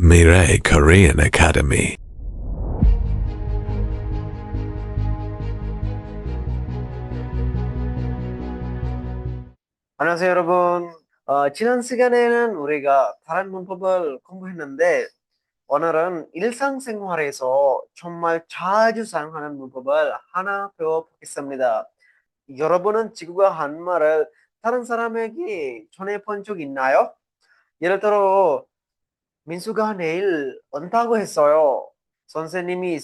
Mirai Korean Academy. 안녕하세요, 여러분. 지난 시간에는 우리가 다른 문법을 공부했는데, 오늘은 일상생활에서 정말 자주 사용하는 문법을 하나 배워보겠습니다. 여러분은 지구가 한 말을 다른 사람에게 전해본 적 있나요? 예를 들어, 민수가 내일 온다고 했어요. 선생님이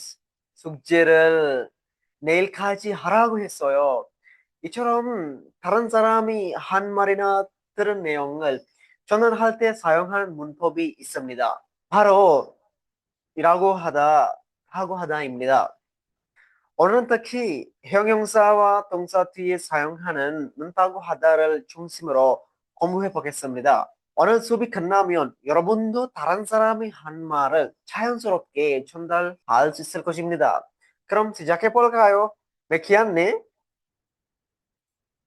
숙제를 내일까지 하라고 했어요. 이처럼 다른 사람이 한 말이나 들은 내용을 전환할 때 사용하는 문법이 있습니다. 바로 이라고 하다, 하고 하다입니다. 오늘은 특히 형용사와 동사 뒤에 사용하는 는다고 하다를 중심으로 공부해 보겠습니다. 오늘 수업이 끝나면 여러분도 다른 사람이 한 말을 자연스럽게 전달할 수 있을 것입니다. 그럼 시작해 볼까요? मैं කියන්නේ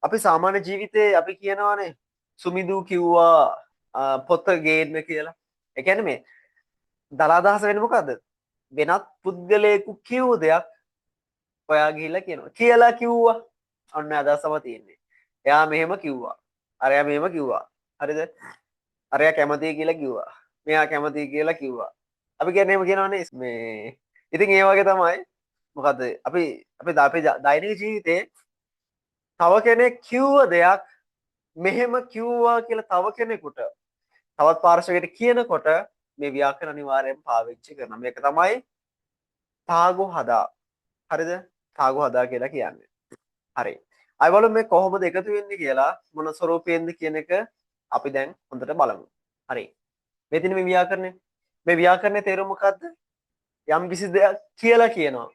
අපි සාමාන්‍ය ජීවිතේ අපි කියනවානේ සුමිදු කිව්වා පොත ගේන්න කියලා. ඒ කියන්නේ මේ දලා අදහස වෙන්නේ මොකද්ද? වෙනත් පුද්ගලයෙකු කියූ දෙයක් ඔයා ගිහිල්ලා කියනවා. කියලා කිව්වා. ඔන්න අදහසම තියෙන්නේ. එයා මෙහෙම කිව්වා. අරයා මෙහෙම කිව්වා. හරිද? අරයා කැමතියි කියලා කිව්වා. මෙයා කැමතියි කියලා කිව්වා. අපි කියන්නේ එහෙම කියනවනේ මේ ඉතින් ඒ වගේ තමයි මොකද්ද අපි අපි දෛනික ජීවිතේ තව කෙනෙක් කිව්ව දෙයක් මෙහෙම කිව්වා කියලා තව කෙනෙකුට තවත් පාර්ශවයකට කියනකොට මේ ව්‍යාකරණ අනිවාර්යෙන් පාවිච්චි කරනවා. මේක තමයි තාගු හදා. හරිද? තාගු හදා කියලා කියන්නේ. හරි. අය බලමු මේ කොහොමද එකතු වෙන්නේ කියලා මොන ස්වරූපයෙන්ද කියන එක අපි දැන් හොඳට බලමු. හරි. මේ තියෙන මේ ව්‍යාකරණය. මේ ව්‍යාකරණයේ තේරුම මොකද්ද? යම් කිසි දෙයක් කියලා කියනවා.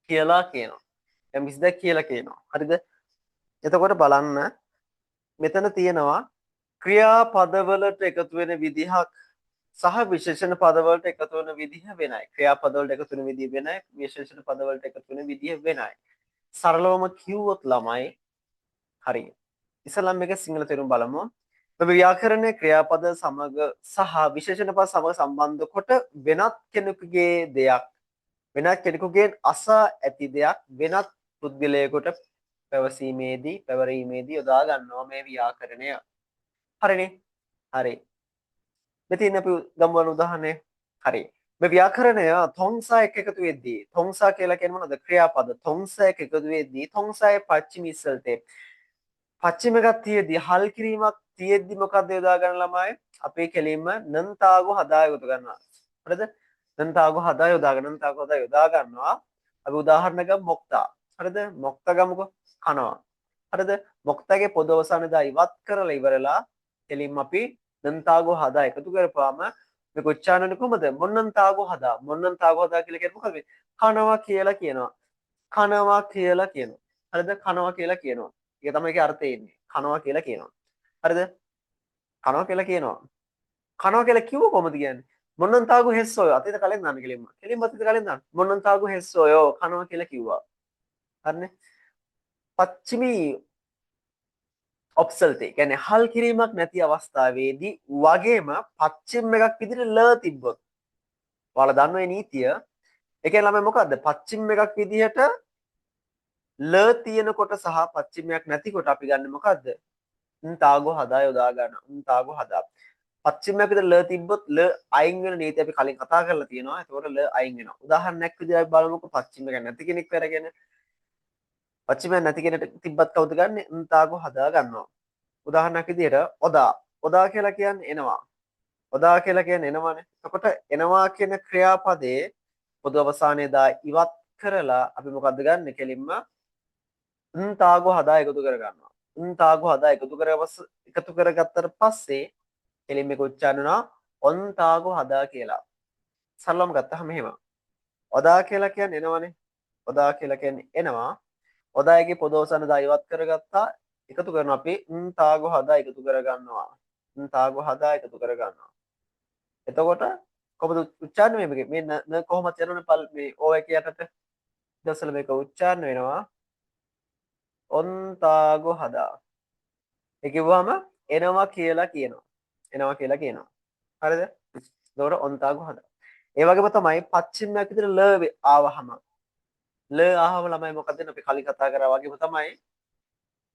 කියලා කියනවා. යම් කිසි දෙයක් කියලා කියනවා. හරිද? එතකොට බලන්න මෙතන තියෙනවා ක්‍රියාපදවලට එකතු වෙන විදිහක් සහ විශේෂණ පදවලට එකතු වෙන විදිහ වෙනයි. ක්‍රියාපදවලට එකතු වෙන විදිහ වෙනයි. විශේෂණ පදවලට එකතු වෙන විදිහ වෙනයි. සරලවම කිව්වොත් ළමයි හරි. ඉස්සෙල්ලා මේක සිංහල තේරුම් බලමු. මේ ව්‍යාකරණයේ ක්‍රියාපද සමග සහ විශේෂණ පද සමග සම්බන්ධ කොට වෙනත් කෙනෙකුගේ දෙයක් වෙනත් කෙනෙකුගෙන් අසා ඇති දෙයක් වෙනත් පුද්ගලයෙකුට පැවරීමේදී යොදා ගන්නවා මේ ව්‍යාකරණය. හරිනේ. හරි. මෙතින් අපි ගමු උදාහරණය. හරි. මේ ව්‍යාකරණය තොංසා එක්ක එකතු වෙද්දී තොංසා කියලා කියන්නේ මොනවද? ක්‍රියාපද. තොංසා එක්ක එකතු වෙද්දී තොංසායේ පච්චිම ඉස්සල්තේ පච්චිම එකක් තියෙද්දී හල් කිරීමක් තියෙද්දී මොකක්ද යොදා ගන්න ළමයි? අපි කෙලින්ම නන්තාගු හදා යොදා ගන්නවා. හරිද? නන්තාගු හදා යොදා ගන්න නන්තාගු හදා යොදා ගන්නවා. අපි උදාහරණයක් මොක්තා. හරිද? මොක්තා ගමුකෝ. කනවා. හරිද? මොක්තාගේ පොද අවසානයේදී ඉවත් කරලා ඉවරලා කෙලින්ම අපි නන්තාගු හදා එකතු කරපුවාම මේක උච්චාරණය කොහමද? මොන්නන්තාගු හදා. මොන්නන්තාගු හදා කියලා කියන්නේ මොකද? කනවා කියලා කියනවා. කනවා කියලා කියනවා. හරිද? කනවා කියලා කියනවා. ඒක තමයි ඒකේ අර්ථය එන්නේ. කනවා කියලා කියනවා. හරිද? කනවා කියලා කියනවා. කනවා කියලා කිව්ව කොහමද කියන්නේ? මොන්නන්තාගු හෙස්සොය. අතීත කලින් දාන්න කෙලින්ම. කෙලින්ම අතීත කලින් දාන්න. මොන්නන්තාගු හෙස්සොය කනවා කියලා කිව්වා. හරිනේ? පච්චිමි ඔප්සල්තේ කියන්නේ හල් කිරීමක් නැති අවස්ථාවේදී වගේම පච්චිම් එකක් විදිහට ල තිබ්බොත් ඔයාලා දන්න ඒ නීතිය ඒ කියන්නේ ළමයි මොකද්ද පච්චිම් එකක් විදිහට ල තියෙනකොට සහ පච්චිමයක් නැතිකොට අපි ගන්න මොකද්ද තාගෝ හදා යොදා ගන්න තාගෝ හදා පච්චිමයක් විතර ල තිබ්බොත් ල අයින් වෙන නීතිය අපි කලින් කතා කරලා තියෙනවා ඒතකොට ල අයින් වෙනවා උදාහරණයක් විදිහට අපි බලමුකෝ පච්චිම එක නැති කෙනෙක් කරගෙන පච්චිමයක් නැති කෙනෙක් තිබ්බත් කවුද ගන්නෙ තාගෝ හදා ගන්නවා උදාහරණයක් විදිහට ඔදා ඔදා කියලා කියන්නේ එනවා ඔදා කියලා කියන්නේ එනවානේ එතකොට එනවා කියන ක්‍රියාපදේ පොදු අවසානයේ දා ඉවත් කරලා අපි මොකද්ද ගන්නෙ කෙලින්ම තාගෝ හදා එකතු කර ගන්නවා තාගෝ හදා එකතු කරගත්තට පස්සේ කෙලින්ම මේක උච්චාරණ වෙනවා ඔන් තාගෝ හදා කියලා සරලවම ගත්තාම මෙහෙම ඔදා කියලා කියන්නේ එනවනේ ඔදා කියලා කියන්නේ එනවා ඔදායගේ පොදු අවසාන දා ඉවත් කරගත්තා එකතු කරනවා අපි තාගෝ හදා එකතු කරගන්නවා තාගෝ හදා එකතු කරගන්නවා එතකොට කොහොමද උච්චාරණය වෙන්නේ මේ න කොහොමද යනවනේ පල් මේ ඕ එක යටට දසල මේක උච්චාරණය වෙනවා ඔන්තාගෝ හදා ඒ කිව්වම එනවා කියලා කියනවා එනවා කියලා කියනවා හරිද එතකොට ඔන්තාගු හදා. ඒ වගේම තමයි පච්චිමයක් විදිහට ආවහම ආවම ළමයි මොකද වෙන්නේ? අපි කලින් කතා කරා වගේම තමයි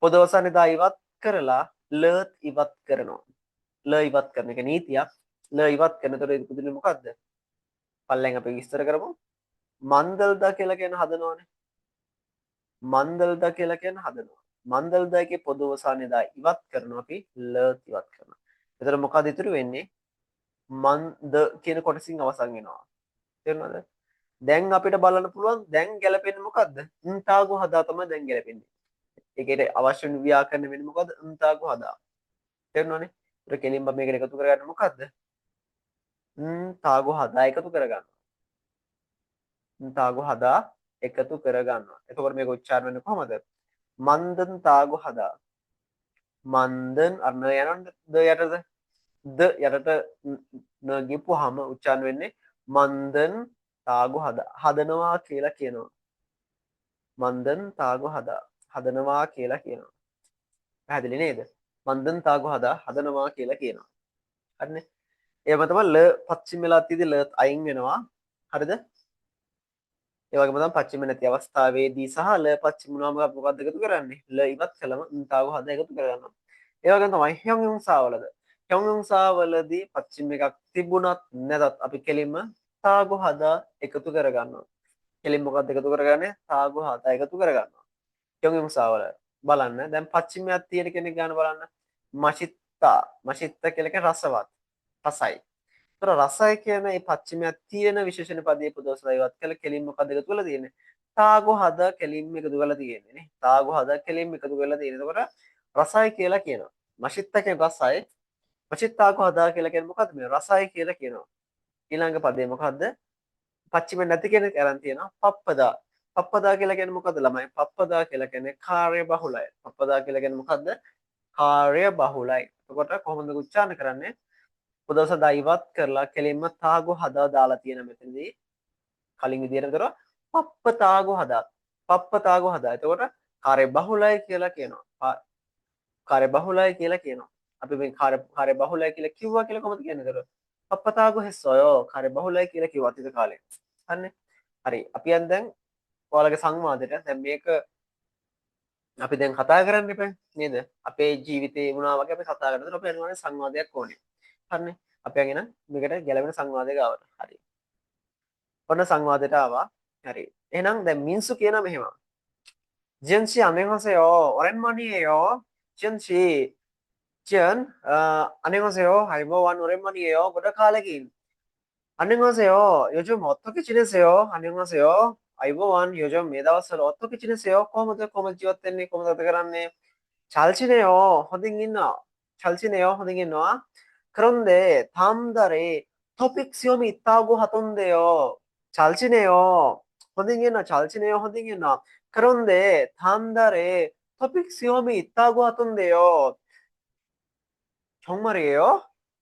පොදවසනිදා ඉවත් කරලා ලත් ඉවත් කරනවා. ඉවත් කරන එක නීතියක්. ඉවත් කරනකොට ඒක පුදුනේ මොකද්ද? පල්ලෙන් අපි විස්තර කරමු. මන්දල්දා කියලා කියන හදනවනේ. මන්දල්දා කියලා කියන හදනවා. මන්දල්දාගේ පොදවසනිදා ඉවත් කරනවා අපි ලත් ඉවත් කරනවා. එතකොට මොකද ඉතුරු වෙන්නේ? මන්ද කියන කොටසින් අවසන් වෙනවා. තේරුණාද? දැන් අපිට බලන්න පුළුවන් දැන් ගැලපෙන්නේ මොකද්ද? න්තාගු හදා තමයි දැන් ගැලපෙන්නේ. ඒකට අවශ්‍ය ව්‍යාකරණ වෙන්නේ මොකද්ද? න්තාගු හදා. තේරුණානේ? ඒක කෙලින්ම මේකට එකතු කරගන්න මොකද්ද? තාගු හදා එකතු කරගන්න. තාගු හදා එකතු කරගන්නවා. එතකොට මේක උච්චාරණය වෙන්නේ කොහමද? මන්දන් තාගු හදා. මන්දන් අර්ණ යනවද? ද යටද? ද යටට න ගිපුවාම උච්චාරණය වෙන්නේ මන්දන් තාගු හදනවා කියලා කියනවා. මන්දන් තාගු හදනවා කියලා කියනවා. පැහැදිලි නේද? මන්දන් තාගු හදනවා කියලා කියනවා. හරිනේ? එහෙම තමයි ල පච්චිම වෙලා තියදී ල අයින් වෙනවා. හරිද? ඒ වගේම තමයි පච්චිම නැති අවස්ථාවේදී සහ ල පච්චිම වුණාම මොකක්ද එකතු කරන්නේ? ල ඉවත් කළම තාගු හදා එකතු කරගන්නවා. ඒ වගේම තමයි හ්යොන් යොන් සාවලද. හ්යොන් යොන් සාවලදී පච්චිම එකක් තිබුණත් නැතත් අපි කෙලින්ම තාගු හදා එකතු කරගන්නවා. කෙලින් මොකක්ද එකතු කරගන්නේ? තාගු හදා එකතු කරගන්නවා. හ්යොන් යොන් සාවල බලන්න. දැන් පච්චිමයක් තියෙන කෙනෙක් ගන්න බලන්න. මෂිත්තා. මෂිත්තා කියලා කියන්නේ රසවත්. රසයි. ඒතර රසය කියන මේ පච්චිමයක් තියෙන විශේෂණ පදයේ පොදවසලා ඉවත් කළ කෙලින් මොකක්ද එකතු කරලා තියෙන්නේ? තාගු හදා කෙලින් එකතු කරලා තියෙන්නේ නේ. තාගු හදා කෙලින් එකතු කරලා තියෙන්නේ. එතකොට රසයි කියලා කියනවා. මෂිත්තා කියන්නේ රසයි. මෂිත්තාගු හදා කියලා කියන්නේ මොකද්ද? මේ රසයි කියලා කියනවා. ඊළඟ පදේ මොකද්ද? පච්චිම නැති කෙනෙක් අරන් තියෙනවා පප්පදා. පප්පදා කියලා කියන්නේ මොකද්ද ළමයි? පප්පදා කියලා කියන්නේ කාර්ය බහුලයි. පප්පදා කියලා කියන්නේ මොකද්ද? කාර්ය බහුලයි. එතකොට කොහොමද උච්චාරණය කරන්නේ? පොදවස දා ඉවත් කරලා කෙලින්ම තාගු හදා දාලා තියෙන මෙතනදී කලින් විදියට විතර පප්පතාගු හදා. පප්පතාගු හදා. එතකොට කාර්ය බහුලයි කියලා කියනවා. කාර්ය බහුලයි කියලා කියනවා. අපි මේ කාර්ය බහුලයි කියලා කිව්වා කියලා කොහොමද කියන්නේ? එතකොට පප්පතාගු හෙස්සයෝ කාර්ය බහුලයි කියලා කිව්වා අතීත කාලේ. හරිනේ? හරි. අපි දැන් ඔයාලගේ සංවාදයට දැන් මේක අපි දැන් කතා කරන්න එපා නේද? අපේ ජීවිතේ වුණා වගේ අපි කතා කරනකොට අපි අනිවාර්යෙන් සංවාදයක් ඕනේ. හරිනේ? අපි යගෙන මේකට ගැලපෙන සංවාදයක ආවට. හරි. ඔන්න සංවාදයට ආවා. හරි. එහෙනම් දැන් මින්සු කියනවා මෙහෙම. ජෙන්සි 안녕하세요. 오랜만이에요. ජෙන්සි 전 안녕하세요. 아이보wan 오랜만이에요. ගොඩ කාලෙකින්. 안녕하세요. 요즘 어떻게 지내세요? 안녕하세요. 아이보wan 요즘 මේ දවස්වල 어떻게 지내세요? කොහොමද ජීවත් වෙන්නේ? කොහොමද ගත කරන්නේ? 잘 지내요. හොඳින් ඉන්නවා. 잘 지내요. හොඳින් ඉන්නවා. 그런데 다음 달에 토픽 시험이 있다고 하던데요. 잘 지내요. හොඳින් ඉන්නවා. 잘 지내요. හොඳින් ඉන්නවා. 그런데 다음 달에 토픽 시험이 있다고 하던데요. 정말이에요?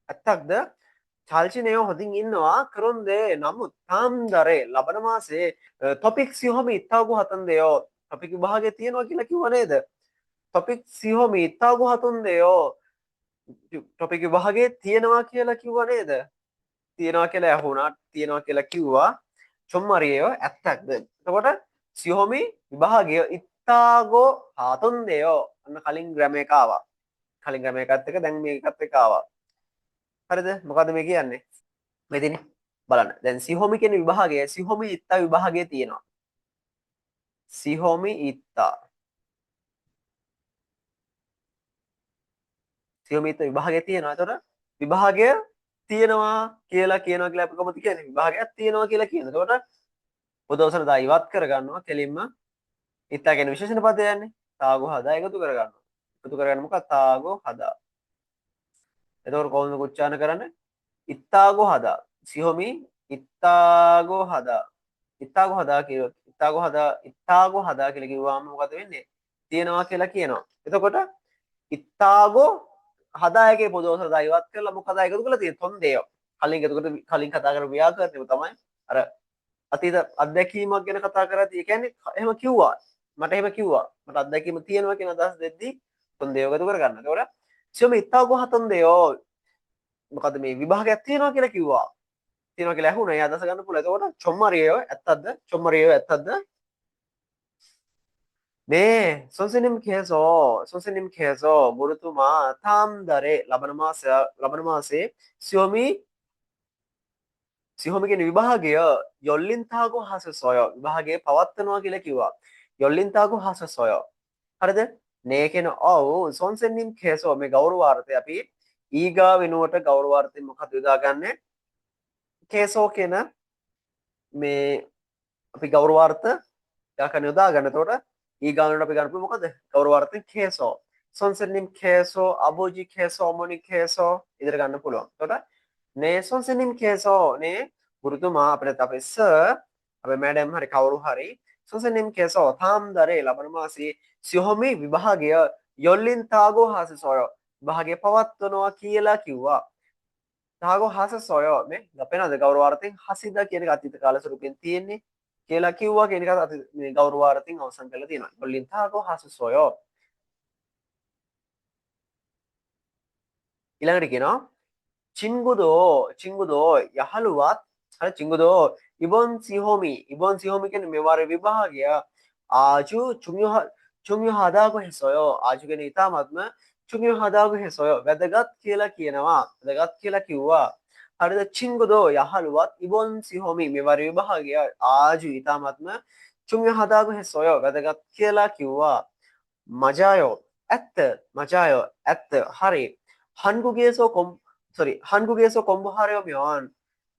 ඇත්තක්ද? 잘 지내요. හොඳින් ඉන්නවා. 그런데 නමුත් 다음 달에 ලබන මාසේ 토픽 시험이 있다고 하던데요. 토픽 විභාගය තියෙනවා කියලා කිව්වා නේද? 토픽 시험이 있다고 하던데요. ටොපික් විභාගයේ තියෙනවා කියලා කිව්වා නේද? තියෙනවා කියලා ඇහුණා. තියෙනවා කියලා කිව්වා. චොම්මරියෝ ඇත්තක්ද? එතකොට සියොමි විභාගය ඉත්තාගෝ හාතොන්දේයෝ. අන්න කලින් ග්‍රැම එක ආවා. කලින් ග්‍රැම එකත් එක දැන් මේකත් එක ආවා. හරිද? මොකද්ද මේ කියන්නේ? මේ දෙන්නේ බලන්න. දැන් සියොමි කියන විභාගය සියොමි ඉත්තා විභාගයේ තියෙනවා. සියොමි ඉත්තා සියොමිත විභාගය තියෙනවා. එතකොට විභාගය තියෙනවා කියලා අපි කොහොමද කියන්නේ? විභාගයක් තියෙනවා කියලා කියන. එතකොට පොදවසන දා ඉවත් කරගන්නවා කෙලින්ම ඉත්තා කියන විශේෂණ පදය යන්නේ. තාගෝ හදා එකතු කරගන්නවා. එකතු කරගන්න මොකක්ද? තාගෝ හදා. එතකොට කොහොමද උච්චාරණ කරන්නේ? ඉත්තාගෝ හදා. සියොමි ඉත්තාගෝ හදා. ඉත්තාගෝ හදා කියොත් ඉත්තාගෝ හදා කියලා කිව්වම මොකද වෙන්නේ? තියෙනවා කියලා කියනවා. එතකොට ඉත්තාගෝ හදායගේ පොදවසන දා ඉවත් කරලා මොකද එකතු කරලා තියෙන්නේ? තොන්දේය. කලින් කතා කරපු ව්‍යාකරණය තමයි අර අතීත අත්දැකීමක් ගැන කතා කරද්දී ඒ කියන්නේ එහෙම කිව්වා. මට අත්දැකීම තියෙනවා කියන අදහස් දෙද්දී තොන්දේය එකතු කරගන්න. ඒතකොට සියොම ඉත්තාගෝ හතොන්දේය. මොකද මේ විභාගයක් තියෙනවා කියලා කිව්වා. තියෙනවා කියලා ඇහුණා. එයා අදහස ගන්න පුළුවන්. එතකොට චොම්මරියෝ ඇත්තක්ද? චොම්මරියෝ ඇත්තක්ද? 네, 선생님께서 모르투마 다음 달에 라바나마스에 시험이 විභාගය 열린다고 하셨어요. විභාගයේ පවත්වනවා කියලා කිව්වා. 열린다고 하셨어요. හරිද? 네 කියන ඔව් 선생님께서 මේ ගෞරවාර්ථය අපි ඊගා වෙනුවට ගෞරවාර්ථය මොකක්ද යොදාගන්නේ? කේසෝ කියන මේ අපි ගෞරවාර්ථ 약간 යොදාගන්න. එතකොට ඊගානට අපි ගන්න පුළුවන් මොකද? ගෞරවාර්ථයෙන් කේසෝ. 선생님께서 아버지께서 어머니께서 ඉදිරියට ගන්න පුළුවන්. එතකොට 네 선생님께서 네 ගුරුතුමා අපේ සර් අපේ මැඩම් හරි කවුරු හරි 선생님께서 다음 달에 ලබන මාසයේ සියොමි විභාගය 열린다고 하셨어요. විභාගය පවත්වනවා කියලා කිව්වා. තාගෝ 하셨어요. නේ අපේනද ගෞරවාර්ථයෙන් හසිදා කියන එක අතීත කාල ස්වරූපයෙන් තියෙන්නේ. කියලා කිව්වා කියන එක මේ ගෞරවාර්ථයෙන් අවසන් කරලා තියෙනවා. 열린다고 하셨어요. ඊළඟට කියනවා 친구도 야할루왓 잘 친구도 이번 시험이 කියන්නේ මෙවර විභාගය 아주 중요하다고 했어요. 아주 කියන්නේ ඉතාමත්ම 중요하다고 했어요. වැදගත් කියලා කියනවා. වැදගත් කියලා කිව්වා. හරිද? 친구도 야할루왓 이번 시험이 මෙවර විභාගය 아주 ඉතාමත්ම 중요하다고 했어요. වැදගත් කියලා කිව්වා. 맞아요. 맞아요. හරි. 한국에서 공부하려면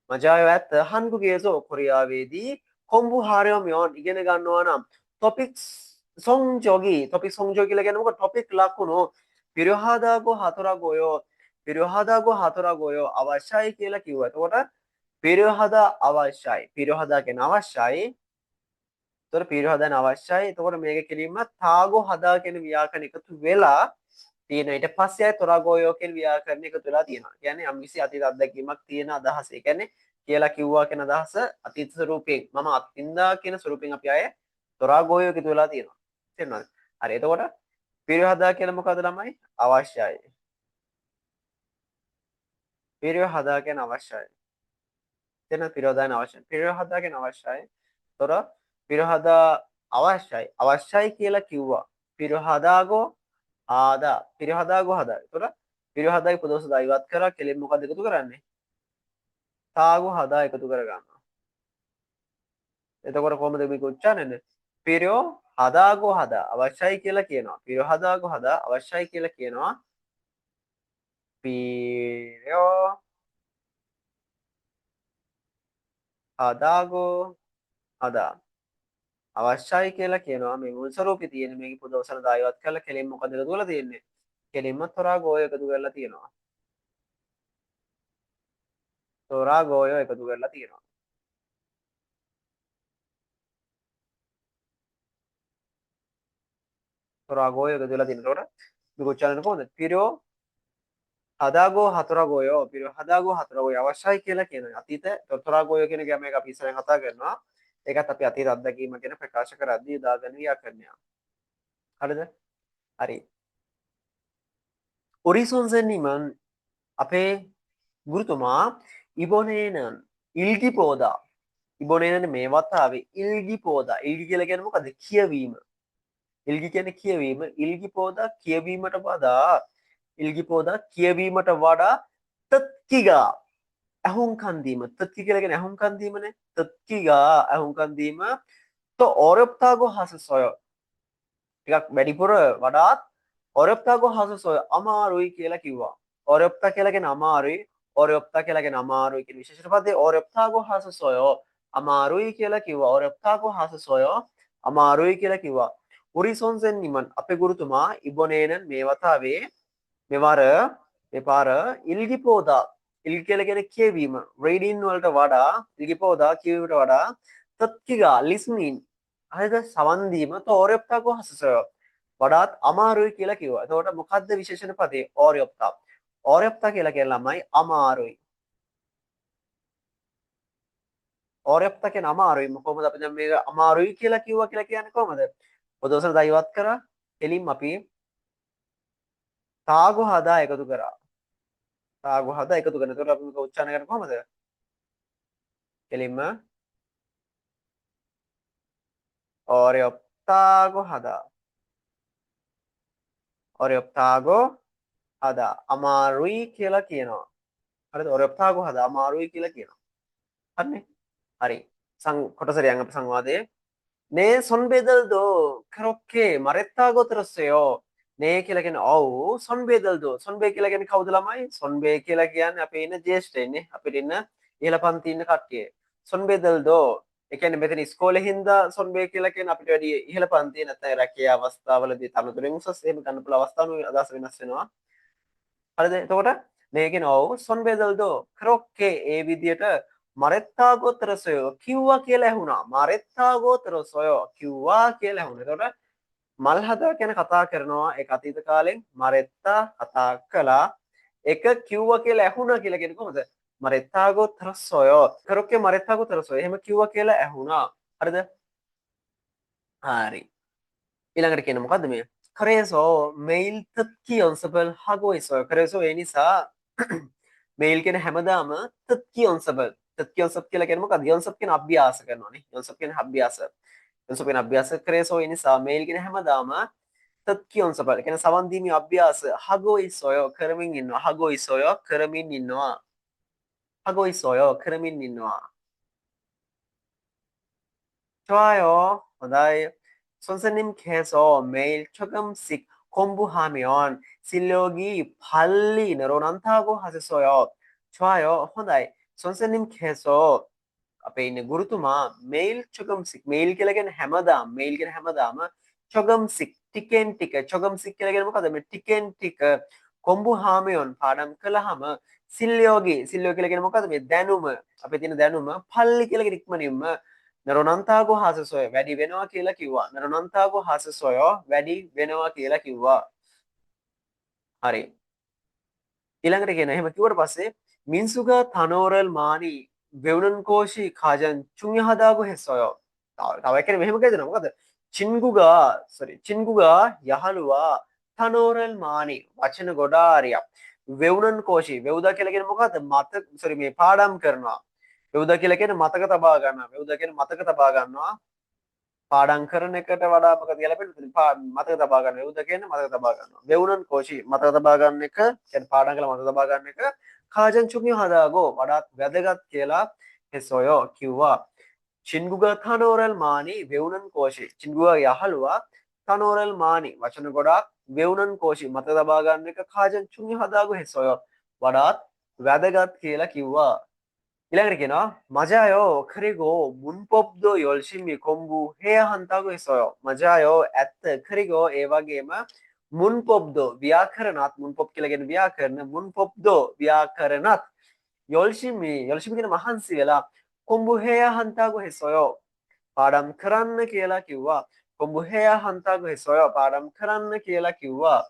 맞아요. 한국에서 코리아웨디 공부하려면 이게 ගන්නවා නම් 토픽 성적이라 කියන්නේ මොකද? 토픽 ලකුණු 필요하다고 하더라고요. 필요하다고 하더라고요. අවශ්‍යයි කියලා කිව්වා. එතකොට 필요하다 අවශ්‍යයි. 필요하다 කියන අවශ්‍යයි. එතකොට 필요하다는 අවශ්‍යයි. එතකොට මේක කෙලින්ම තාගෝ හදා කියන ව්‍යාකරණ එකතු වෙලා තියෙන ඊට පස්සේ ආය තොරාගෝයෝ කියන ව්‍යාකරණ එකතු වෙලා තියෙනවා. කියන්නේ යම්කිසි අතීත අත්දැකීමක් තියෙන අදහස. ඒ කියන්නේ කියලා කිව්වා කියන අදහස අතීත ස්වරූපයෙන් මම අත්ින්දා කියන ස්වරූපයෙන් අපි ආය තොරාගෝයෝ එකතු වෙලා තියෙනවා. තේරුණාද? හරි. එතකොට පිරිහදා කියලා මොකද්ද ළමයි? අවශ්‍යයි. පිරිහදා කියන අවශ්‍යයි. තේරෙනවද? පිරිහදාන අවශ්‍යයි. පිරිහදා කියන අවශ්‍යයි. තොර පිරිහදා අවශ්‍යයි. අවශ්‍යයි කියලා කිව්වා. පිරිහදාගෝ ආදා පිරිහදාගෝ හදා. එතකොට පිරිහදායි පොදවසදා ඉවත් කරලා කෙලින් මොකද එකතු කරන්නේ? තාගෝ හදා එකතු කරගන්නවා. එතකොට කොහොමද මේක උච්චාරණය? පිරියෝ හදාගෝ හදා අවශ්‍යයි කියලා කියනවා. පිරියෝ හදාගෝ හදා අවශ්‍යයි කියලා කියනවා. පිරියෝ හදාගෝ හදා අවශ්‍යයි කියලා කියනවා. මේ මුල් ස්වරූපේ තියෙන මේක පොදවසදා ඉවත් කරලා කෙලින් මොකද එකතු කරලා තියෙන්නේ? කෙලින්ම තොරාගෝය එකතු කරලා තියෙනවා. තොරාගෝය එකතු කරලා තියෙනවා. තොරාගෝය එකතු වෙලා තියෙනකොට මේක උච්චාරණය කොහොමද? පිරියෝ හදාගෝ හතරගෝයෝ පිරියෝ හදාගෝ හතරගෝය අවශ්‍යයි කියලා කියනවා. අතීත තොරාගෝය කියන ගෑම එක අපි ඉස්සරහින් කතා කරනවා. ඒකත් අපි අතීත අත්දැකීම ගැන ප්‍රකාශ කරද්දී යොදාගන්න ව්‍යාකරණයක්. හරිද? හරි. ඔරිසොන්සෙන්නිමන් අපේ ගුරුතුමා ඉබොනේනන් ඉල්ගිපෝදා ඉබොනේනන් මේ වතාවේ ඉල්ගිපෝදා ඉල්ගි කියලා කියන්නේ මොකද්ද? කියවීම. ඉල්ගි කියන්නේ කියවීම. ඉල්ගිපෝදා කියවීමට වඩා ඉල්ගිපෝදා කියවීමට වඩා තත්කිගා ඇහුම්කන් දීම. තත්කි කියලා කියන්නේ ඇහුම්කන් දීමනේ. තත්කිගා ඇහුම්කන් දීම તો 어렵다고 하셨어요. ටිකක් වැඩිපුර වඩාත් 어렵다고 하셨어요. අමාරුයි කියලා කිව්වා. 어렵다 කියලා කියන්නේ අමාරුයි. 어렵다 කියලා කියන්නේ අමාරුයි කියන විශේෂණ පදේ 어렵다고 하셨어요. අමාරුයි කියලා කිව්වා. 어렵다고 하셨어요. අමාරුයි කියලා කිව්වා. 우리 선생님은 අපේ ගුරුතුමා 이번에는 මේ වතාවේ මේ පාර ඉල්ගිපෝදා ඉල්ගි කියලා කියන්නේ කියවීම reading වලට වඩා ඉල්ගිපෝදා කියවීමට වඩා තත්කිගා listening හරිද සවන් දීම තෝරෙප්තාකෝ හසසය වඩාත් අමාරුයි කියලා කිව්වා. එතකොට මොකද්ද විශේෂණ පදේ? ඕරෙප්තා. ඕරෙප්තා කියලා කියන ළමයි අමාරුයි. ඕරෙප්තා කියන අමාරුයි. කොහොමද අපි දැන් මේක අමාරුයි කියලා කිව්වා කියලා කියන්නේ කොහොමද? පොදවසල දයිවත් කරා. එලින් අපි තාගු හදා එකතු කරා. තාගු හදා එකතු කරන. එතකොට අපි මේක උච්චාරණය කරන්නේ කොහොමද? කෙලින්ම 어렵다고 하다. 어렵다고 하다. අමාරුයි කියලා කියනවා. හරිද? 어렵다고 하다. අමාරුයි කියලා කියනවා. හරිනේ? හරි. කොටසට යන්න අපි සංවාදයේ. 네 선배들도 그렇게 말했다고 들었어요. 네 කියලා කියන්නේ ඔව් 선배들도 선배 කියලා කියන්නේ කවුද ළමයි? 선배 කියලා කියන්නේ අපේ ඉන්න ජ්‍යෙෂ්ඨයිනේ. අපිට ඉන්න ඉහළ පන්ති ඉන්න කට්ටිය. 선배들도 ඒ කියන්නේ මෙතන ඉස්කෝලේ හින්දා 선배 කියලා කියන්නේ අපිට වැඩි ඉහළ පන්තියේ නැත්නම් රැකියා අවස්ථාවලදී තනතුරෙන් උසස් එහෙම ගන්න පුළුවන් අවස්ථාවල අදහස වෙනස් වෙනවා. හරිද? එතකොට 네 කියන ඔව් 선배들도 그렇게 ඒ විදියට මරෙත්තාගෝ තරසොයෝ කිව්වා කියලා ඇහුණා. මරෙත්තාගෝ තරසොයෝ කිව්වා කියලා ඇහුණා. එතකොට මල් හදා ගැන කතා කරනවා ඒක අතීත කාලෙන් මරෙත්තා කතා කළා. ඒක කිව්වා කියලා ඇහුණා කියලා කියන්නේ කොහොමද? මරෙත්තාගෝ තරසොයෝ කරොක්කේ මරෙත්තාගෝ තරසොයෝ එහෙම කිව්වා කියලා ඇහුණා. හරිද? හරි. ඊළඟට කියන මොකද්ද මේ? 그래서 매일 듣기 연습을 하고 있어요. 그래서 ඒ නිසා මේල් කියන හැමදාම 듣기 연습을 듣기 연습 කියලා කියන්නේ මොකක්ද? 연습 කියන අභ්‍යාස කරනවානේ. 연습 කියන්නේ අභ්‍යාස. 연습 කියන අභ්‍යාස 그래서 ඒ නිසා මේල් කියන හැමදාම 듣기 연습을 කියන්නේ සවන් දීමේ අභ්‍යාස 하고 있어요. කරමින් ඉන්නවා. 하고 있어요. කරමින් ඉන්නවා. 하고 있어요. කරමින් ඉන්නවා. 좋아요. හොඳයි. 선생님께서 매일 조금씩 공부하면 실력이 빨리 늘어난다고 하셨어요. 좋아요. හොඳයි. 선생님께서 අපේ ඉන්න ගුරුතුමා මේල් 조금씩 මේල් කියලා කියන්නේ හැමදාම මේල් කියන හැමදාම 조금씩 ටිකෙන් ටික 조금씩 කියලා කියන්නේ මොකද්ද මේ ටිකෙන් ටික 공부하면 පාඩම් කළාම සිල්යෝගී සිල්යෝ කියලා කියන්නේ මොකද්ද මේ දැනුම අපේ තියෙන දැනුම පල්ලි කියලා කියන ඉක්මනින්ම නරොනන්තාගෝ හාසසොය වැඩි වෙනවා කියලා කිව්වා නරොනන්තාගෝ හාසසොය වැඩි වෙනවා කියලා කිව්වා හරි ඊළඟට කියන එහෙම කිව්වට පස්සේ 민수가 단어를 많이 외우는 것이 가장 중요하다고 했어요. 나 왜냐면 මෙහෙම කියනවා මොකද? 친구가 야හළුවා 단어를 많이 වචන ගොඩාරියක් වෙවුනන් කෝෂි වෙවුදා කියලා කියන්නේ මොකද්ද? මේ පාඩම් කරනවා. වෙවුදා කියලා කියන්නේ මතක තබා ගන්නවා. වෙවුදා කියන්නේ මතක තබා ගන්නවා. පාඩම් කරන එකට වඩා මොකද කියලා බලන්න මතක තබා ගන්න. වෙවුදා කියන්නේ මතක තබා ගන්නවා. වෙවුනන් කෝෂි මතක තබා ගන්න එක කියන්නේ පාඩම් කරලා මතක තබා ගන්න එක 가장 중요하다고 වඩාත් වැදගත් කියලා 했어요. කිව්වා. 친구가 단어를 많이 외우는 것이 친구가 야හළුවා 단어를 많이 වචන ගොඩාක් 외우는 것이 මතක තබා ගන්න එක 가장 중요하다고 했어요. වඩාත් වැදගත් කියලා කිව්වා. ඊළඟට කියනවා 맞아요. 그리고 문법도 열심히 공부해야 한다고 했어요. 맞아요. ඇත්ත. 그리고 ඒ වගේම 문법도 ව්‍යාකරණත් 문법 කියලා කියන ව්‍යාකරණ 문법도 ව්‍යාකරණත් 열심히 කියන මහන්සි වෙලා 공부해야 한다고 했어요. පාඩම් කරන්න කියලා කිව්වා. 공부해야 한다고 했어요. පාඩම් කරන්න කියලා කිව්වා.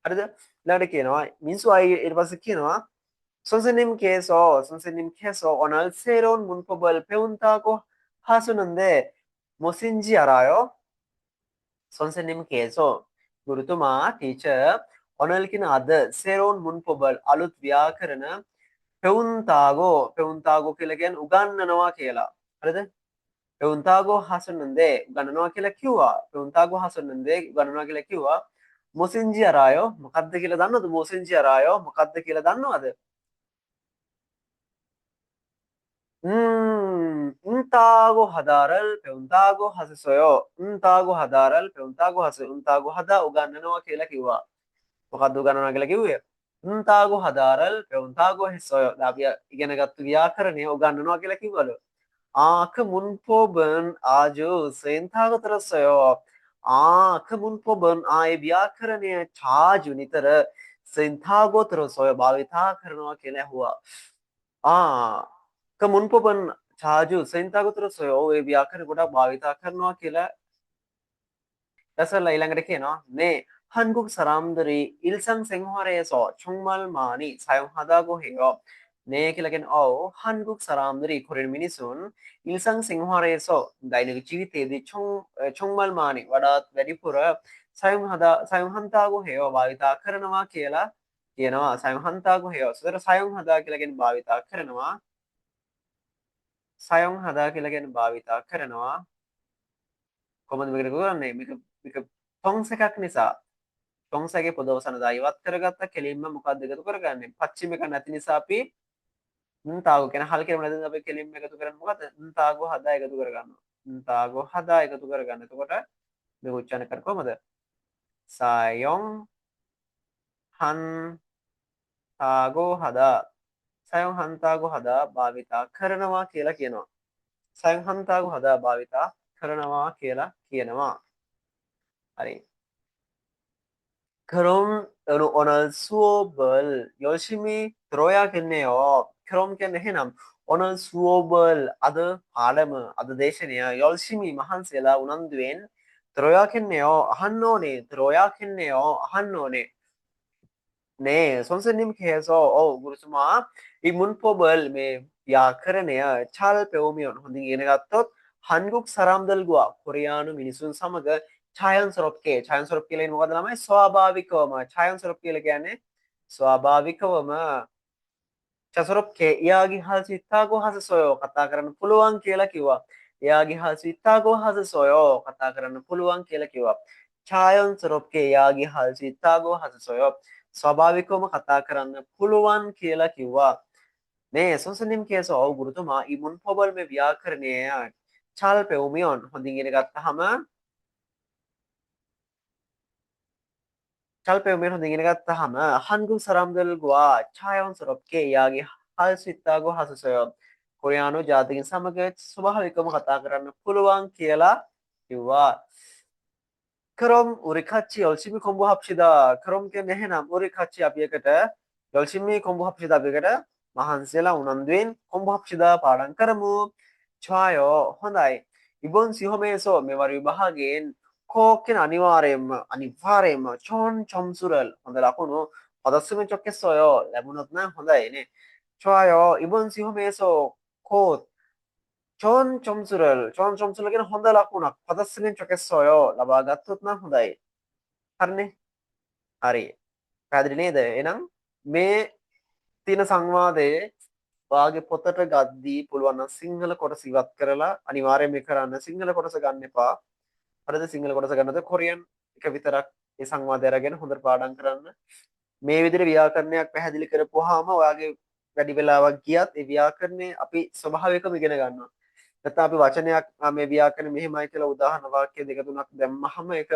හරිද? ඊළඟට කියනවා මිනිස්සු අය ඊට පස්සේ කියනවා 선생님께서 오늘 새로운 문법을 배운다고 하시는데 무엇인지 알아요? 선생님께서 ගුරුතුමා ටීචර් 오늘 කියන අද 새로운 문법을 අලුත් ව්‍යාකරණ 배운다고 කියලා කියන්නේ උගන්වනවා කියලා. හරිද? 배운다고 하셨는데 උගන්වනවා කියලා කිව්වා. 배운다고 하셨는데 උගන්වනවා කියලා කිව්වා. 무엇인지 알아요? මොකද්ද කියලා දන්නවද? 무엇인지 알아요? මොකද්ද කියලා දන්නවද? 은따고 하다를 배운다고 하셨어요. 은따고 하다를 배운다고 하세요. 은따고 하다 우간나와 කියලා කිව්වා. මොකද්ද උගන්වනවා කියලා කිව්වේ? 은따고 하다를 배운다고 했어요. අපි ඉගෙනගත්තු ව්‍යාකරණය උගන්වනවා කියලා කිව්වලු. 그 문법은 아주 센다고 들었어요. 그 문법은 이 ව්‍යාකරණය 자주 නිතර 센다고 들었어요. භාවිතා කරනවා කියලා ඇහුවා. 그 문법은 자주 센다고 들었어요. ඒ ව්‍යාකරණ ගොඩක් භාවිතා කරනවා කියලා දැසලා ඊළඟට කියනවා 네 한국 사람들이 일상생활에서 정말 많이 사용하다고 해요. 네 කියලා කියන්නේ ඔව් 한국 사람들이 코리안 මිනිසුන් 일상생활에서 දෛනික ජීවිතයේදී 정말 많이 වඩාත් වැඩිපුර 사용한다고 해요. භාවිතා කරනවා කියලා කියනවා. 사용한다고 해요. සතර 사용하다 කියලා කියන්නේ භාවිතා කරනවා. සයොන් හදා කියලා කියන භාවිතා කරනවා. කොහොමද මේක කරන්නේ? මේක ටොන්ස් එකක් නිසා ටොන්ස් එකේ පොද අවසාන දා ඉවත් කරගත්තා. කෙලින්ම මොකක්ද එකතු කරගන්නේ? පච්චිම එක නැති නිසා අපි තාගෝ කියන හල් කියන මොනවද අපි කෙලින්ම එකතු කරන්නේ මොකද? තාගෝ හදා එකතු කරගන්නවා. තාගෝ හදා එකතු කරගන්න. එතකොට මේක උච්චාරණය කර කොහමද? සයොන් 한 තාගෝ හදා සයොන් හන්තාගෝ හදා භාවිතා කරනවා කියලා කියනවා. සයොන් හන්තාගෝ හදා භාවිතා කරනවා කියලා කියනවා. හරි. 그럼 오늘 수업을 열심히 들어야겠네요. 그럼 해남 오늘 수업을 아드 발음을 아드 대신에 열심히 한세라 운한두엔 들어야겠네요. 한노네 들어야겠네요. 한노네 네, 선생님께서 그렇지만 이 문법을 व्याकरणය 잘 배우면 헌딩이네 같던 한국 사람들과 코리아노 මිනිසුන් සමග 자연스럽게 자연스럽게는 뭐가 되나요? ස්වාභාවිකවම 자연스럽게 කියන්නේ ස්වාභාවිකවම 자연스럽게 이야기할 수 있다고 하셨어요. කතා කරන්න පුළුවන් කියලා කිව්වා. 이야기할 수 있다고 하셨어요. කතා කරන්න පුළුවන් කියලා කිව්වා. 자연스럽게 이야기할 수 있다고 하셨어요. ස්වාභාවිකවම කතා කරන්න පුළුවන් කියලා කිව්වා. 네, 선생님께서 구르토마 이 문법을 व्याकरण에 잘 배우면 헌딩 이래 갔다하면 잘 배우면 헌딩 이래 갔다하면 한국 사람들과 자연스럽게 이야기할 수 있다고 하셨어요. 코리아노 자들인 사막에 ස්වාභාවිකවම කතා කරන්න පුළුවන් කියලා කිව්වා. 그럼 우리 같이 열심히 공부합시다. 그럼 해남 우리 같이 අපි එකට 열심히 공부합시다. අපි එකට මහන්සියලා උනන්දුවෙන් 공부합시다. පාඩම් කරමු. 좋아요. හොඳයි. 이번 시험에서 매월 විභාගයෙන් 꼭 අනිවාර්යයෙන්ම 좋은 점수를 හොඳ ලකුණු 받았으면 좋겠어요. ලැබුණොත් නම් හොඳයිනේ. 좋아요. 이번 시험에서 곧 좋은 점수를 කියන හොඳ ලකුණක් 받았으면 좋겠어요. ලබාගත්තොත් නම් හොඳයි. හරිනේ? හරි. පැහැදිලි නේද? එහෙනම් මේ තියෙන සංවාදයේ ඔයාගේ පොතට ගද්දී පුළුවන් නම් සිංහල කොටස ඉවත් කරලා අනිවාර්යයෙන් මේ කරන්න. සිංහල කොටස ගන්න එපා. හරිද? සිංහල කොටස ගන්නද කොරියන් එක විතරක් මේ සංවාදය අරගෙන හොඳට පාඩම් කරන්න. මේ විදිහට ව්‍යාකරණයක් පැහැදිලි කරපුවාම ඔයාගේ වැඩි වෙලාවක් ගියත් ඒ ව්‍යාකරණය අපි ස්වභාවිකව ඉගෙන ගන්නවා. නැත්නම් අපි වචනයක් මේ ව්‍යාකරණ මෙහෙමයි කියලා උදාහරණ වාක්‍ය දෙක තුනක් දැම්මහම ඒක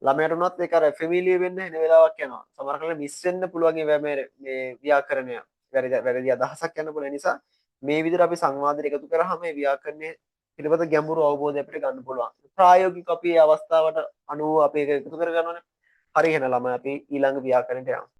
ළමයට උනත් ඒක අර ෆැමිලිය වෙන්න එන වෙලාවක් යනවා. සමහර කල මිස් වෙන්න පුළුවන් මේ ව්‍යාකරණය. වැරදි අදහසක් යන පුළුවන් නිසා මේ විදිහට අපි සංවාදයට එකතු කරාම මේ ව්‍යාකරණය පිළිබඳ ගැඹුරු අවබෝධය අපිට ගන්න පුළුවන්. ප්‍රායෝගික අපි අවස්ථාවට අනුව අපි ඒක එකතු කර ගන්නවනේ. හරි එහෙනම් ළමයි අපි ඊළඟ ව්‍යාකරණයට යමු.